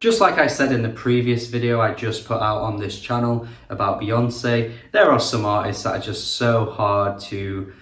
Just like I said in the previous video I just put out on this channel about Beyonce, there are some artists that are just so hard to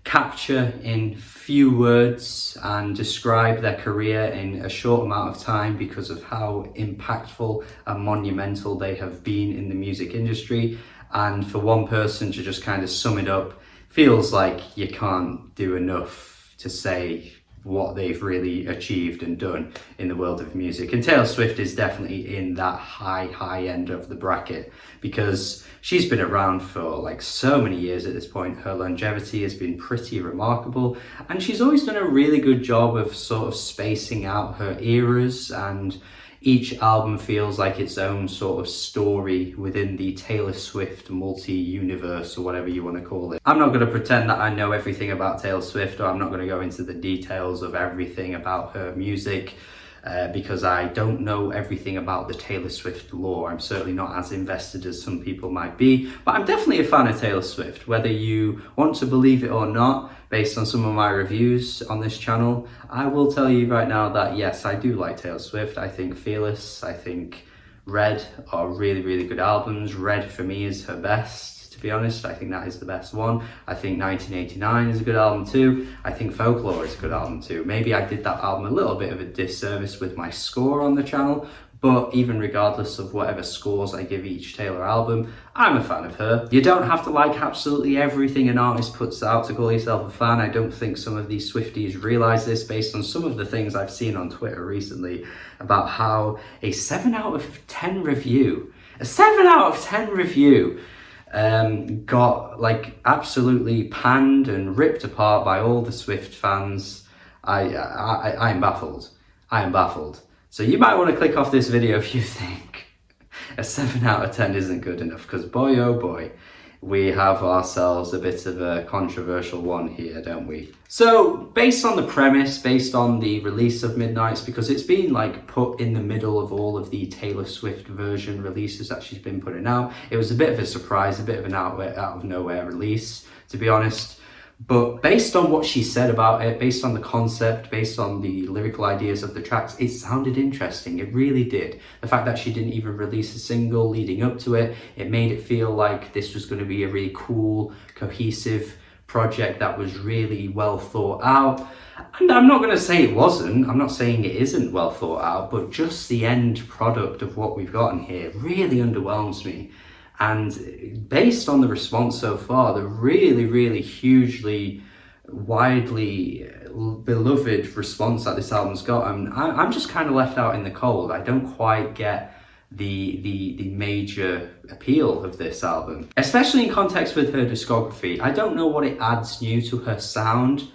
capture in few words and describe their career in a short amount of time because of how impactful and monumental they have been in the music industry. And for one person to just kind of sum it up feels like you can't do enough to say what they've really achieved and done in the world of music. And Taylor Swift is definitely in that high end of the bracket because she's been around for like so many years at this point. Her longevity has been pretty remarkable, and she's always done a really good job of sort of spacing out her eras, and each album feels like its own sort of story within the Taylor Swift multi-universe, or whatever you want to call it. I'm not going to pretend that I know everything about Taylor Swift, or I'm not going to go into the details of everything about her music, because I don't know everything about the Taylor Swift lore. I'm certainly not as invested as some people might be, but I'm definitely a fan of Taylor Swift, whether you want to believe it or not. Based on some of my reviews on this channel, I will tell you right now that yes, I do like Taylor Swift. I think Fearless, I think Red are really good albums. Red for me is her best, to be honest. I think that is the best one. I think 1989 is a good album too. I think Folklore is a good album too. Maybe I did that album a little bit of a disservice with my score on the channel, but even regardless of whatever scores I give each Taylor album, I'm a fan of her. You don't have to like absolutely everything an artist puts out to call yourself a fan. I don't think some of these Swifties realize this based on some of the things I've seen on Twitter recently about how a 7 out of 10 review, got like absolutely panned and ripped apart by all the Swift fans. I am baffled. I am baffled. So you might want to click off this video if you think a 7 out of 10 isn't good enough, because boy oh boy, we have ourselves a bit of a controversial one here, don't we? So based on the premise, based on the release of Midnights, because it's been like put in the middle of all of the Taylor Swift version releases that she's been putting out, it was a bit of a surprise, a bit of an out of nowhere release, to be honest. But based on what she said about it, based on the concept, based on the lyrical ideas of the tracks, it sounded interesting. It really did. The fact that she didn't even release a single leading up to it, it made it feel like this was going to be a really cool, cohesive project that was really well thought out. And I'm not going to say it wasn't. I'm not saying it isn't well thought out, but just the end product of what we've gotten here really underwhelms me. And based on the response so far, the really hugely, widely beloved response that this album's got, I'm just kind of left out in the cold. I don't quite get the major appeal of this album, especially in context with her discography. I don't know what it adds new to her sound.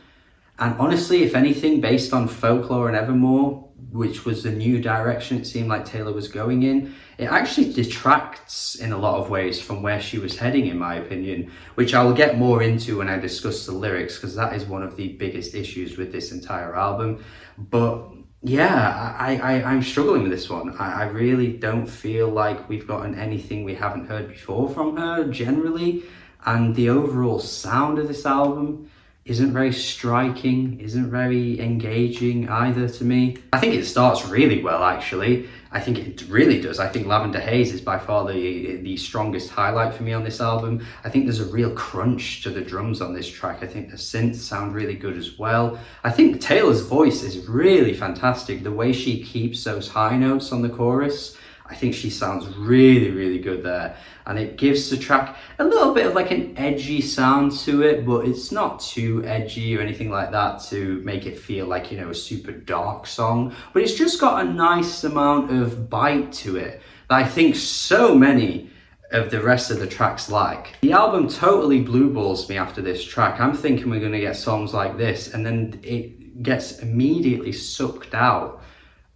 And honestly, if anything, based on Folklore and Evermore, which was the new direction it seemed like Taylor was going in, it actually detracts in a lot of ways from where she was heading, in my opinion, which I'll get more into when I discuss the lyrics, because that is one of the biggest issues with this entire album. But yeah, I'm struggling with this one. I really don't feel like we've gotten anything we haven't heard before from her generally, and the overall sound of this album isn't very striking, isn't very engaging either to me. I think it starts really well, actually. I think it really does. I think Lavender Haze is by far the strongest highlight for me on this album. I think there's a real crunch to the drums on this track. I think the synths sound really good as well. I think Taylor's voice is really fantastic. The way she keeps those high notes on the chorus, I think she sounds really good there. And it gives the track a little bit of like an edgy sound to it, but it's not too edgy or anything like that to make it feel like, you know, a super dark song. But it's just got a nice amount of bite to it that I think so many of the rest of the tracks like. The album totally blueballs me after this track. I'm thinking we're going to get songs like this, and then it gets immediately sucked out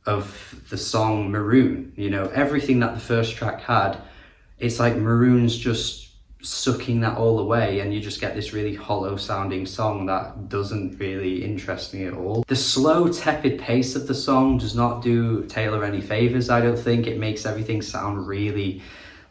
of the song Maroon. You know, everything that the first track had, it's like Maroon's just sucking that all away, and you just get this really hollow sounding song that doesn't really interest me at all. The slow, tepid pace of the song does not do Taylor any favors, I don't think. It makes everything sound really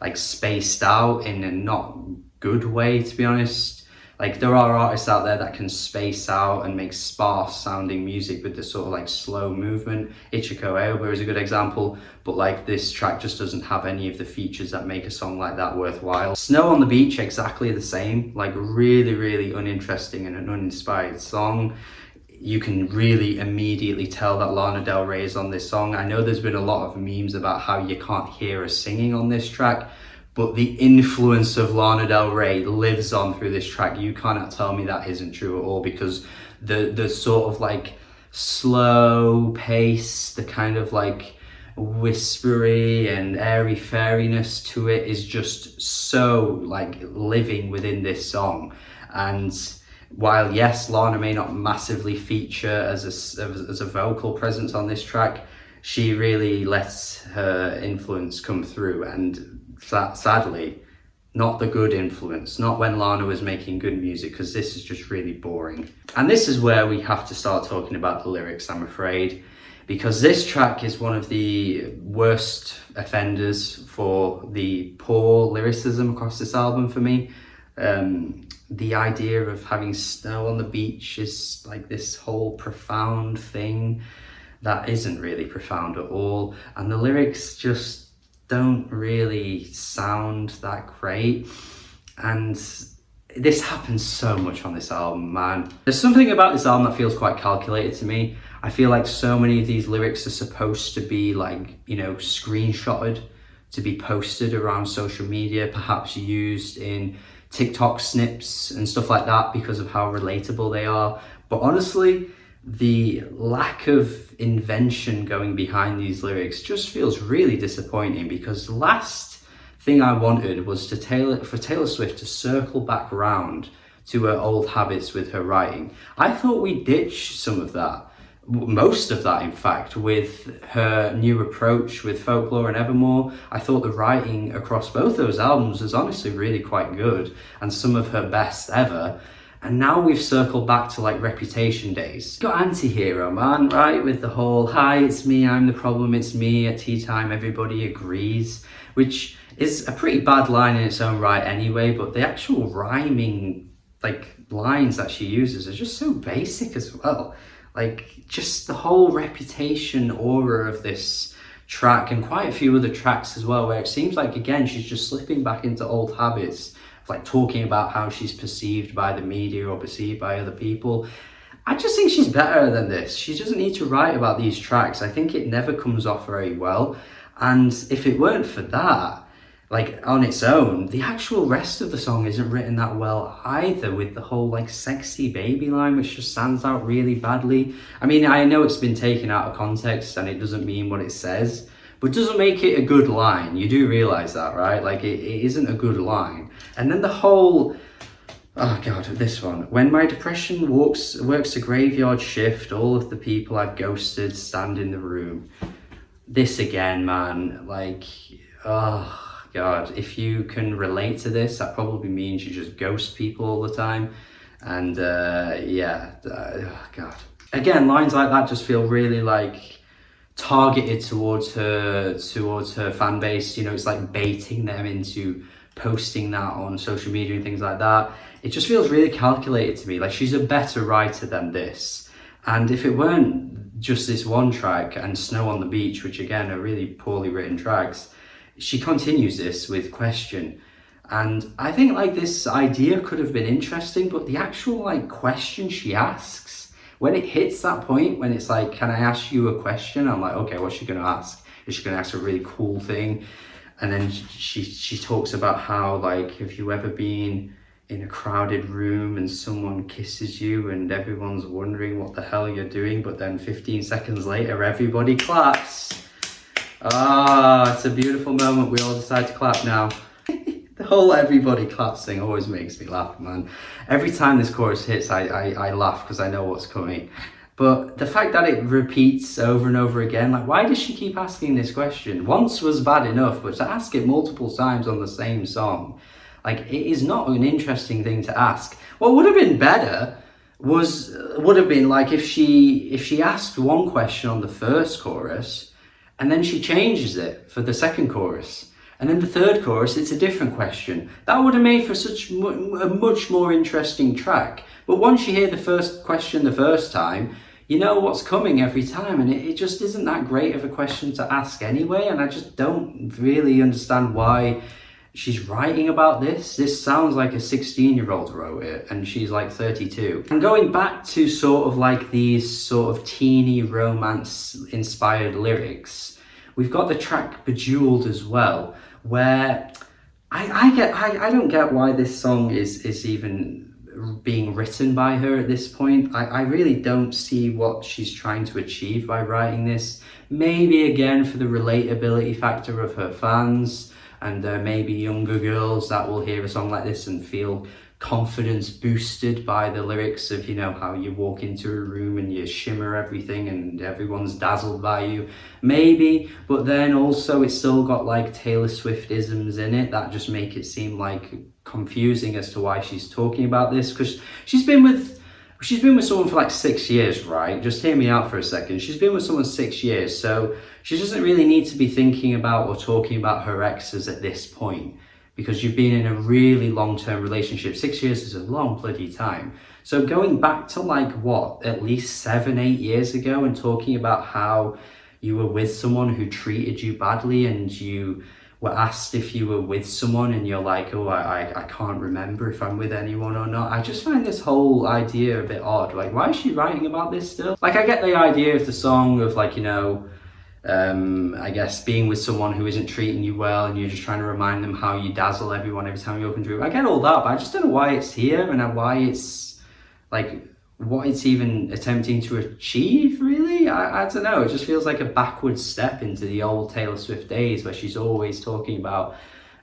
like spaced out in a not good way, to be honest. Like, there are artists out there that can space out and make sparse sounding music with this sort of like slow movement. Ichiko Aoba is a good example, but like this track just doesn't have any of the features that make a song like that worthwhile. Snow on the Beach, exactly the same. Like, really, really uninteresting and an uninspired song. You can really immediately tell that Lana Del Rey is on this song. I know there's been a lot of memes about how you can't hear her singing on this track, but the influence of Lana Del Rey lives on through this track. You cannot tell me that isn't true at all, because the sort of like slow pace, the kind of like whispery and airy fairiness to it is just so like living within this song. And while yes, Lana may not massively feature as a vocal presence on this track, she really lets her influence come through, and sadly, not the good influence, not when Lana was making good music, because this is just really boring. And this is where we have to start talking about the lyrics, I'm afraid, because this track is one of the worst offenders for the poor lyricism across this album for me. The idea of having snow on the beach is like this whole profound thing that isn't really profound at all, and the lyrics just don't really sound that great. And this happens so much on this album, man. There's something about this album that feels quite calculated to me. I feel like so many of these lyrics are supposed to be like, you know, screenshotted to be posted around social media, perhaps used in TikTok snips and stuff like that because of how relatable they are. But honestly, the lack of invention going behind these lyrics just feels really disappointing, because the last thing I wanted was for Taylor Swift to circle back around to her old habits with her writing. I thought we ditched some of that, most of that in fact, with her new approach with Folklore and Evermore. I thought the writing across both those albums was honestly really quite good, and some of her best ever. And now we've circled back to like Reputation days. Got anti-hero, man, right? With the whole, hi, it's me, I'm the problem, it's me, at tea time everybody agrees, which is a pretty bad line in its own right anyway, but the actual rhyming like lines that she uses are just so basic as well. Like, just the whole Reputation aura of this track, and quite a few other tracks as well, where it seems like, again, she's just slipping back into old habits, like talking about how she's perceived by the media or perceived by other people. I just think she's better than this. She doesn't need to write about these tracks. I think it never comes off very well. And if it weren't for that, like on its own, the actual rest of the song isn't written that well either, with the whole like sexy baby line, which just stands out really badly. I mean, I know it's been taken out of context and it doesn't mean what it says, but doesn't make it a good line. You do realize that, right? Like, it isn't a good line. And then the whole, oh god, this one. When my depression works a graveyard shift, all of the people I've ghosted stand in the room. This again, man, like, oh god. If you can relate to this, that probably means you just ghost people all the time. And oh god. Again, lines like that just feel really like targeted towards her fan base. You know, it's like baiting them into posting that on social media and things like that. It just feels really calculated to me. Like, she's a better writer than this. And if it weren't just this one track and Snow on the Beach, which again are really poorly written tracks, she continues this with Question. And I think like this idea could have been interesting, but the actual like question she asks, when it hits that point, when it's like, can I ask you a question? I'm like, okay, what's she gonna ask? Is she gonna ask a really cool thing? And then she talks about how, like, have you ever been in a crowded room and someone kisses you and everyone's wondering what the hell you're doing, but then 15 seconds later, everybody claps. Ah, it's a beautiful moment. We all decide to clap now. The whole everybody claps thing always makes me laugh, man. Every time this chorus hits, I laugh because I know what's coming. But the fact that it repeats over and over again, like, why does she keep asking this question? Once was bad enough, but to ask it multiple times on the same song, like, it is not an interesting thing to ask. What would have been better would have been like if she asked one question on the first chorus and then she changes it for the second chorus. And then the third chorus, it's a different question. That would have made for such a much more interesting track. But once you hear the first question the first time, you know what's coming every time, and it just isn't that great of a question to ask anyway, and I just don't really understand why she's writing about this. This sounds like a 16-year-old wrote it, and she's like 32. And going back to sort of like these sort of teeny romance-inspired lyrics, we've got the track Bejeweled as well, where I don't get why this song is even being written by her at this point. I really don't see what she's trying to achieve by writing this. Maybe again for the relatability factor of her fans, and maybe younger girls that will hear a song like this and feel confidence boosted by the lyrics of, you know, how you walk into a room and you shimmer everything and everyone's dazzled by you. Maybe, but then also it's still got like Taylor Swift isms in it that just make it seem like confusing as to why she's talking about this, because she's been with someone for like 6 years, right? Just hear me out for a second. She's been with someone 6 years, so she doesn't really need to be thinking about or talking about her exes at this point, because you've been in a really long-term relationship. 6 years is a long bloody time. So going back to like what, at least 7, 8 years ago, and talking about how you were with someone who treated you badly, and you were asked if you were with someone and you're like, oh, I can't remember if I'm with anyone or not. I just find this whole idea a bit odd. Like, why is she writing about this still? Like, I get the idea of the song of like, you know, I guess being with someone who isn't treating you well and you're just trying to remind them how you dazzle everyone every time you open the room. I get all that, but I just don't know why it's here and why it's like, what it's even attempting to achieve, really. I don't know, it just feels like a backward step into the old Taylor Swift days where she's always talking about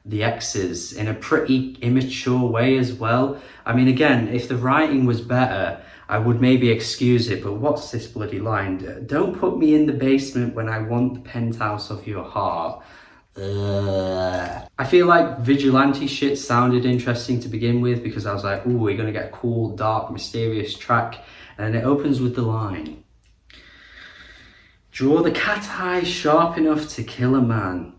the exes in a pretty immature way as well. I mean, again, if the writing was better, I would maybe excuse it, but what's this bloody line? Don't put me in the basement when I want the penthouse of your heart. I feel like vigilante shit sounded interesting to begin with, because I was like, ooh, we're gonna get a cool, dark, mysterious track. And it opens with the line, draw the cat eye sharp enough to kill a man.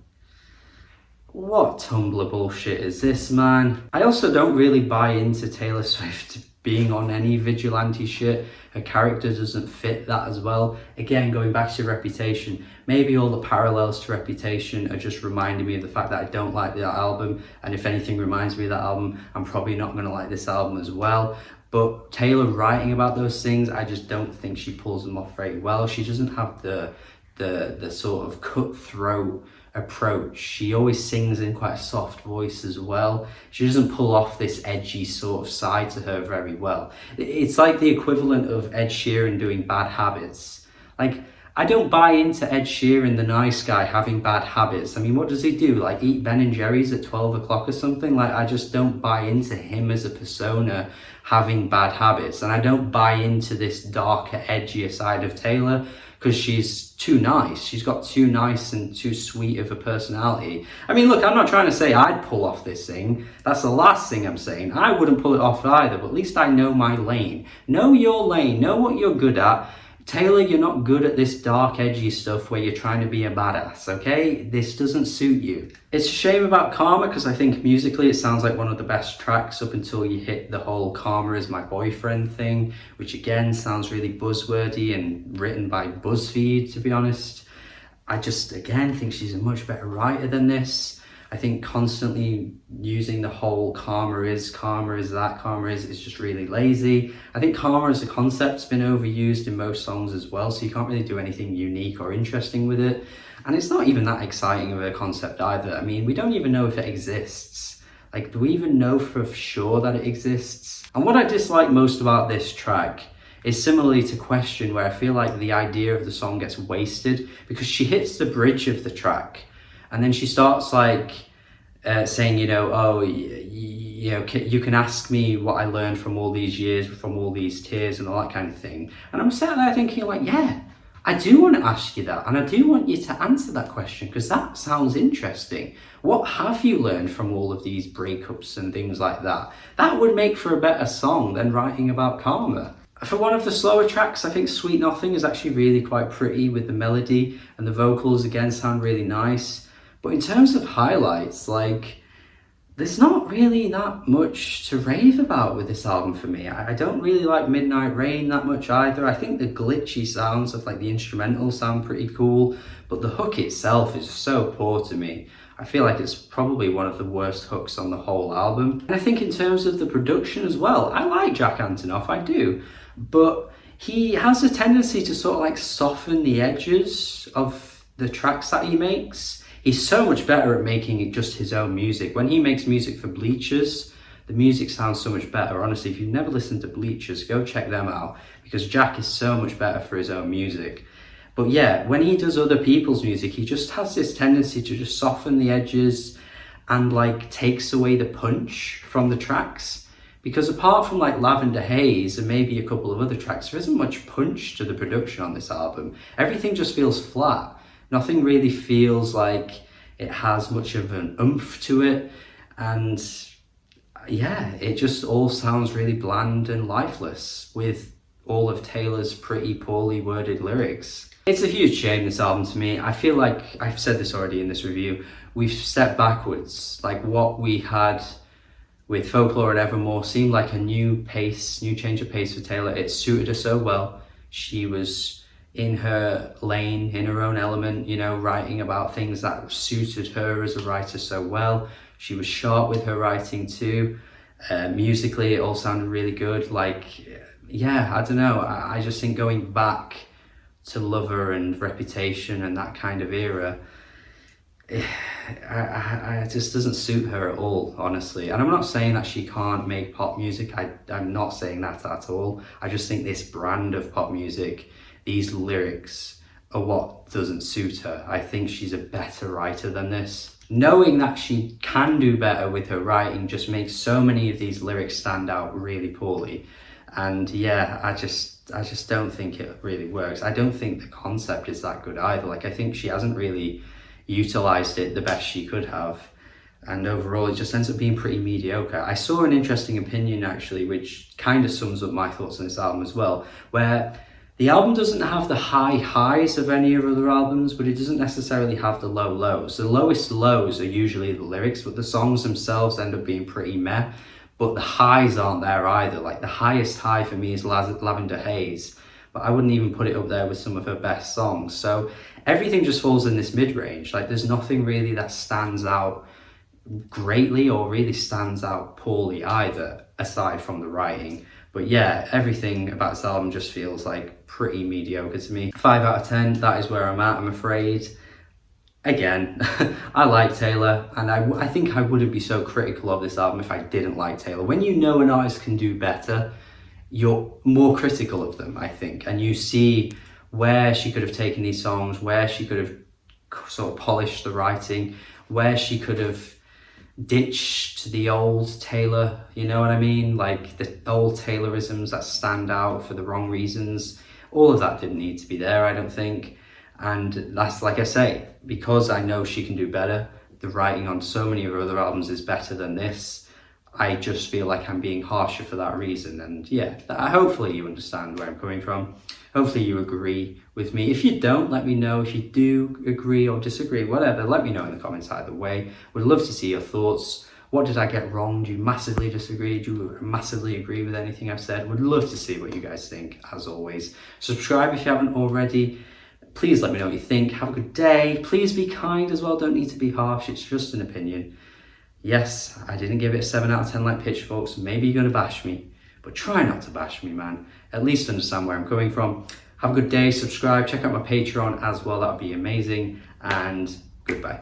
What Tumblr bullshit is this, man? I also don't really buy into Taylor Swift being on any vigilante shit. Her character doesn't fit that as well. Again, going back to Reputation, maybe all the parallels to Reputation are just reminding me of the fact that I don't like that album, and if anything reminds me of that album, I'm probably not going to like this album as well. But Taylor writing about those things, I just don't think she pulls them off very well. She doesn't have the sort of cutthroat approach. She always sings in quite a soft voice as well. She doesn't pull off this edgy sort of side to her very well. It's like the equivalent of Ed Sheeran doing Bad Habits. Like, I don't buy into Ed Sheeran, the nice guy, having bad habits. I mean, what does he do? Like, eat Ben and Jerry's at 12 o'clock or something? Like, I just don't buy into him as a persona having bad habits. And I don't buy into this darker, edgier side of Taylor, because she's too nice. She's got too nice and too sweet of a personality. I mean, look, I'm not trying to say I'd pull off this thing. That's the last thing I'm saying. I wouldn't pull it off either, but at least I know my lane. Know your lane. Know what you're good at. Taylor, you're not good at this dark, edgy stuff where you're trying to be a badass, okay? This doesn't suit you. It's a shame about Karma, because I think musically it sounds like one of the best tracks up until you hit the whole Karma is my boyfriend thing, which again sounds really buzzwordy and written by BuzzFeed, to be honest. I just, again, think she's a much better writer than this. I think constantly using the whole karma is just really lazy. I think karma as a concept's been overused in most songs as well, so you can't really do anything unique or interesting with it. And it's not even that exciting of a concept either. I mean, we don't even know if it exists. Like, do we even know for sure that it exists? And what I dislike most about this track is similarly to Question, where I feel like the idea of the song gets wasted, because she hits the bridge of the track, and then she starts like saying, you know, oh, you know, you can ask me what I learned from all these years, from all these tears and all that kind of thing. And I'm sat there thinking like, yeah, I do want to ask you that. And I do want you to answer that question, because that sounds interesting. What have you learned from all of these breakups and things like that? That would make for a better song than writing about karma. For one of the slower tracks, I think Sweet Nothing is actually really quite pretty with the melody, and the vocals again sound really nice. But in terms of highlights, like, there's not really that much to rave about with this album for me. I don't really like Midnight Rain that much either. I think the glitchy sounds of like the instrumentals sound pretty cool, but the hook itself is so poor to me. I feel like it's probably one of the worst hooks on the whole album. And I think in terms of the production as well, I like Jack Antonoff, I do, but he has a tendency to sort of like soften the edges of the tracks that he makes. He's so much better at making it just his own music. When he makes music for Bleachers, the music sounds so much better. Honestly, if you've never listened to Bleachers, go check them out, because Jack is so much better for his own music. But yeah, when he does other people's music, he just has this tendency to just soften the edges and like takes away the punch from the tracks. Because apart from like Lavender, Haze and maybe a couple of other tracks, there isn't much punch to the production on this album. Everything just feels flat. Nothing really feels like it has much of an oomph to it, and yeah, it just all sounds really bland and lifeless with all of Taylor's pretty poorly worded lyrics. It's a huge shame, this album, to me. I feel like, I've said this already in this review, we've stepped backwards. Like, what we had with Folklore and Evermore seemed like a new change of pace for Taylor. It suited her so well. She was in her lane, in her own element, you know, writing about things that suited her as a writer so well. She was sharp with her writing too. Musically, it all sounded really good. Like, yeah, I don't know. I just think going back to Lover and Reputation and that kind of era, it just doesn't suit her at all, honestly. And I'm not saying that she can't make pop music. I'm not saying that at all. I just think this brand of pop music, these lyrics, are what doesn't suit her. I think she's a better writer than this. Knowing that she can do better with her writing just makes so many of these lyrics stand out really poorly. And yeah, I just don't think it really works. I don't think the concept is that good either. Like, I think she hasn't really utilized it the best she could have. And overall, it just ends up being pretty mediocre. I saw an interesting opinion, actually, which kind of sums up my thoughts on this album as well, where the album doesn't have the high highs of any of her other albums, but it doesn't necessarily have the low lows. The lowest lows are usually the lyrics, but the songs themselves end up being pretty meh. But the highs aren't there either. Like, the highest high for me is Lavender Haze, but I wouldn't even put it up there with some of her best songs. So everything just falls in this mid-range. Like, there's nothing really that stands out greatly or really stands out poorly either, aside from the writing. But yeah, everything about this album just feels like pretty mediocre to me. 5 out of 10, that is where I'm at, I'm afraid. Again, I like Taylor, and I think I wouldn't be so critical of this album if I didn't like Taylor. When you know an artist can do better, you're more critical of them, I think, and you see where she could have taken these songs, where she could have sort of polished the writing, where she could have ditched the old Taylor, you know what I mean? Like, the old Taylorisms that stand out for the wrong reasons. All of that didn't need to be there, I don't think. And that's, like I say, because I know she can do better, the writing on so many of her other albums is better than this. I just feel like I'm being harsher for that reason. And yeah, hopefully you understand where I'm coming from. Hopefully you agree with me. If you don't, let me know. If you do agree or disagree, whatever, let me know in the comments either way. Would love to see your thoughts. What did I get wrong? Do you massively disagree? Do you massively agree with anything I've said? Would love to see what you guys think, as always. Subscribe if you haven't already. Please let me know what you think. Have a good day. Please be kind as well. Don't need to be harsh. It's just an opinion. Yes, I didn't give it a 7 out of 10 like Pitchfork, so maybe you're going to bash me. But try not to bash me, man. At least understand where I'm coming from. Have a good day. Subscribe. Check out my Patreon as well. That would be amazing. And goodbye.